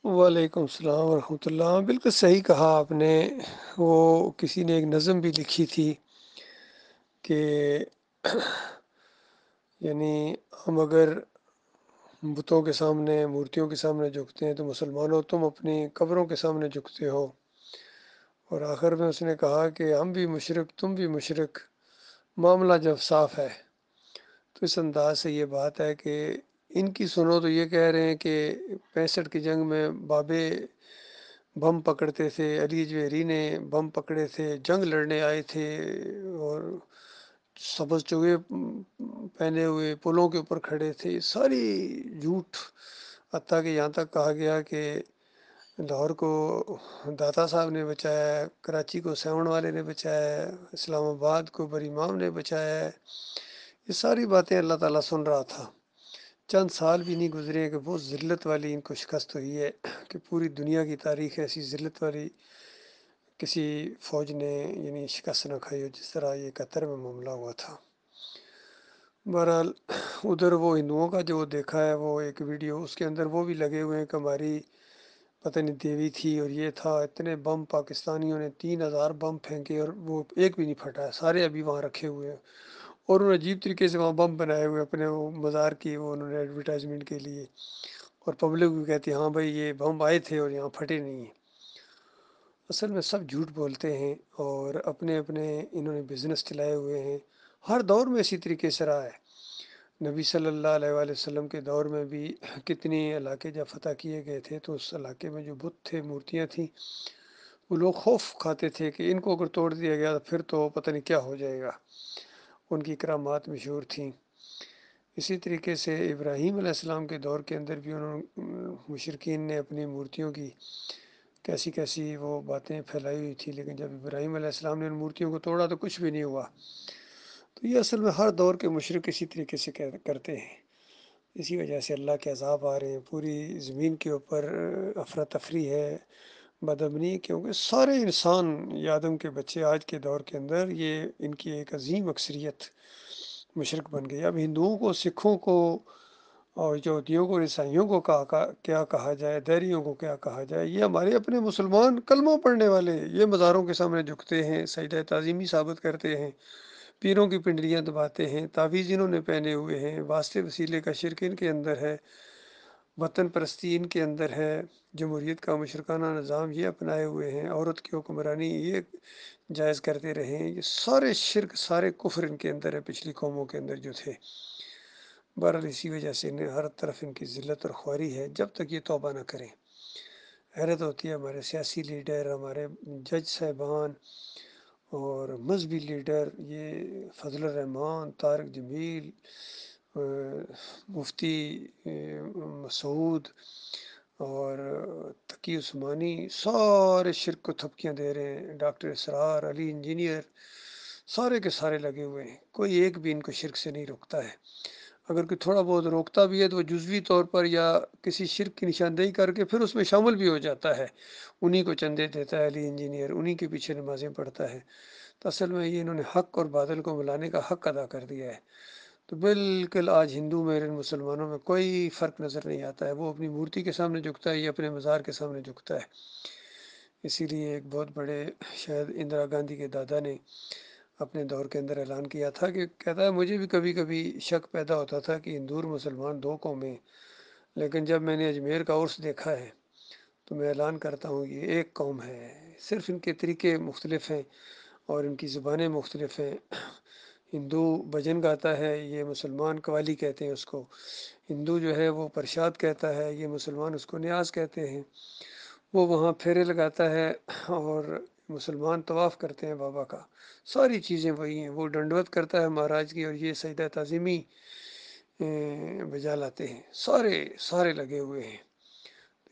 وعلیکم السلام ورحمۃ اللہ، بالکل صحیح کہا آپ نے۔ وہ کسی نے ایک نظم بھی لکھی تھی کہ یعنی ہم اگر بتوں کے سامنے، مورتیوں کے سامنے جھکتے ہیں تو مسلمانوں تم اپنی قبروں کے سامنے جھکتے ہو۔ اور آخر میں اس نے کہا کہ ہم بھی مشرک تم بھی مشرک، معاملہ جب صاف ہے۔ تو اس انداز سے یہ بات ہے کہ ان کی سنو تو یہ کہہ رہے ہیں کہ 65 کی جنگ میں بابے بم پکڑتے تھے، علی جوہری نے بم پکڑے تھے، جنگ لڑنے آئے تھے اور سبز چوگے پہنے ہوئے پلوں کے اوپر کھڑے تھے۔ یہ ساری جھوٹ، حتیٰ کہ یہاں تک کہا گیا کہ لاہور کو داتا صاحب نے بچایا ہے، کراچی کو سیون والے نے بچایا ہے، اسلام آباد کو بری امام نے بچایا ہے۔ یہ ساری باتیں اللہ تعالیٰ سن رہا تھا۔ چند سال بھی نہیں گزرے کہ بہت ذلت والی ان کو شکست ہوئی ہے کہ پوری دنیا کی تاریخ ایسی ذلت والی کسی فوج نے یعنی شکست نہ کھائی ہو جس طرح یہ قطر میں معاملہ ہوا تھا۔ بہرحال ادھر وہ ہندوؤں کا جو دیکھا ہے وہ ایک ویڈیو، اس کے اندر وہ بھی لگے ہوئے ہیں کہ ہماری پتہ نہیں دیوی تھی اور یہ تھا، اتنے بم پاکستانیوں نے 3000 بم پھینکے اور وہ ایک بھی نہیں پھٹا ہے، سارے ابھی وہاں رکھے ہوئے ہیں۔ اور انہوں نے عجیب طریقے سے وہاں بم بنائے ہوئے اپنے وہ مزار کی، وہ انہوں نے ایڈورٹائزمنٹ کے لیے، اور پبلک بھی کہتی ہے ہاں بھائی یہ بم آئے تھے اور یہاں پھٹے نہیں ہیں۔ اصل میں سب جھوٹ بولتے ہیں اور اپنے اپنے انہوں نے بزنس چلائے ہوئے ہیں۔ ہر دور میں اسی طریقے سے رہا ہے۔ نبی صلی اللہ علیہ وآلہ وسلم کے دور میں بھی کتنے علاقے جب فتح کیے گئے تھے تو اس علاقے میں جو بت تھے، مورتیاں تھیں، وہ لوگ خوف کھاتے تھے کہ ان کو اگر توڑ دیا گیا تو پھر تو پتہ نہیں کیا ہو جائے گا۔ ان کی کرامات مشہور تھیں۔ اسی طریقے سے ابراہیم علیہ السلام کے دور کے اندر بھی انہوں مشرکین نے اپنی مورتیوں کی کیسی کیسی وہ باتیں پھیلائی ہوئی تھی، لیکن جب ابراہیم علیہ السلام نے ان مورتیوں کو توڑا تو کچھ بھی نہیں ہوا۔ تو یہ اصل میں ہر دور کے مشرک اسی طریقے سے کرتے ہیں۔ اسی وجہ سے اللہ کے عذاب آ رہے ہیں، پوری زمین کے اوپر افراتفری ہے، بدامنی، کیونکہ سارے انسان یہ آدم کے بچے آج کے دور کے اندر یہ ان کی ایک عظیم اکثریت مشرک بن گئی۔ اب ہندوؤں کو، سکھوں کو اور یہودیوں کو، عیسائیوں کو کیا کہا جائے، دیریوں کو کیا کہا جائے، یہ ہمارے اپنے مسلمان کلمہ پڑھنے والے یہ مزاروں کے سامنے جھکتے ہیں، سجدہ تعظیمی ثابت کرتے ہیں، پیروں کی پنڈلیاں دباتے ہیں، تعویذ انہوں نے پہنے ہوئے ہیں، واسطے وسیلے کا شرک ان کے اندر ہے، وطن پرستی ان کے اندر ہے، جمہوریت کا مشرکانہ نظام یہ اپنائے ہوئے ہیں، عورت کی حکمرانی یہ جائز کرتے رہے ہیں۔ یہ سارے شرک، سارے کفر ان کے اندر ہے، پچھلی قوموں کے اندر جو تھے۔ بہرحال اسی وجہ سے انہیں ہر طرف ان کی ذلت اور خواری ہے جب تک یہ توبہ نہ کریں۔ حیرت ہوتی ہے ہمارے سیاسی لیڈر، ہمارے جج صاحبان اور مذہبی لیڈر، یہ فضل الرحمان، طارق جمیل، مفتی مسعود اور تقی عثمانی، سارے شرک کو تھپکیاں دے رہے ہیں۔ ڈاکٹر اسرار، علی انجینئر، سارے کے سارے لگے ہوئے ہیں، کوئی ایک بھی ان کو شرک سے نہیں روکتا ہے۔ اگر کوئی تھوڑا بہت روکتا بھی ہے تو وہ جزوی طور پر یا کسی شرک کی نشاندہی کر کے پھر اس میں شامل بھی ہو جاتا ہے، انہی کو چندے دیتا ہے علی انجینئر، انہی کے پیچھے نمازیں پڑھتا ہے۔ تو اصل میں یہ انہوں نے حق اور باطل کو ملانے کا حق ادا کر دیا ہے۔ تو بالکل آج ہندو میں اور مسلمانوں میں کوئی فرق نظر نہیں آتا ہے، وہ اپنی مورتی کے سامنے جھکتا ہے یا اپنے مزار کے سامنے جھکتا ہے۔ اسی لیے ایک بہت بڑے، شاید اندرا گاندھی کے دادا نے اپنے دور کے اندر اعلان کیا تھا کہ کہتا ہے مجھے بھی کبھی کبھی شک پیدا ہوتا تھا کہ ہندو اور مسلمان دو قومیں، لیکن جب میں نے اجمیر کا عرس دیکھا ہے تو میں اعلان کرتا ہوں یہ ایک قوم ہے، صرف ان کے طریقے مختلف ہیں اور ان کی زبانیں مختلف ہیں۔ ہندو بھجن گاتا ہے، یہ مسلمان قوالی کہتے ہیں اس کو۔ ہندو جو ہے وہ پرشاد کہتا ہے، یہ مسلمان اس کو نیاز کہتے ہیں۔ وہ وہاں پھیرے لگاتا ہے اور مسلمان طواف کرتے ہیں بابا کا۔ ساری چیزیں وہی ہیں، وہ ڈنڈوت کرتا ہے مہاراج کی اور یہ سجدہ تعظیمی بجا لاتے ہیں، سارے سارے لگے ہوئے ہیں۔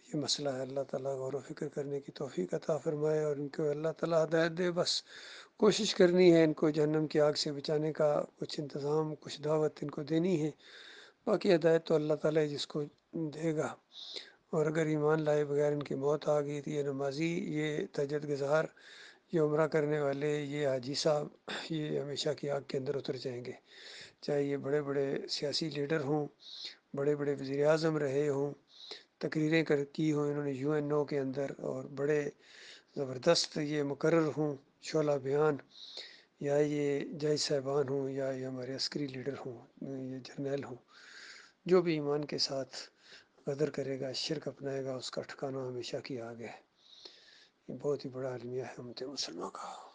یہ مسئلہ ہے، اللہ تعالیٰ غور و فکر کرنے کی توفیق عطا فرمائے اور ان کو اللہ تعالیٰ ہدایت دے۔ بس کوشش کرنی ہے ان کو جہنم کی آگ سے بچانے کا، کچھ انتظام، کچھ دعوت ان کو دینی ہے، باقی ہدایت تو اللہ تعالیٰ جس کو دے گا۔ اور اگر ایمان لائے بغیر ان کی موت آ گئی تو یہ نمازی، یہ تہجد گزار، یہ عمرہ کرنے والے، یہ حاجی صاحب، یہ ہمیشہ کی آگ کے اندر اتر جائیں گے، چاہے یہ بڑے بڑے سیاسی لیڈر ہوں، بڑے بڑے وزیر اعظم رہے ہوں، تقریریں کی ہوں انہوں نے UN کے اندر، اور بڑے زبردست یہ مقرر ہوں شعلہ بیان، یا یہ جج صاحبان ہوں، یا یہ ہمارے عسکری لیڈر ہوں، یہ جرنیل ہوں، جو بھی ایمان کے ساتھ غدر کرے گا، شرک اپنائے گا، اس کا ٹھکانہ ہمیشہ کی آگ ہے۔ یہ بہت ہی بڑا المیہ ہے امت مسلمہ کا۔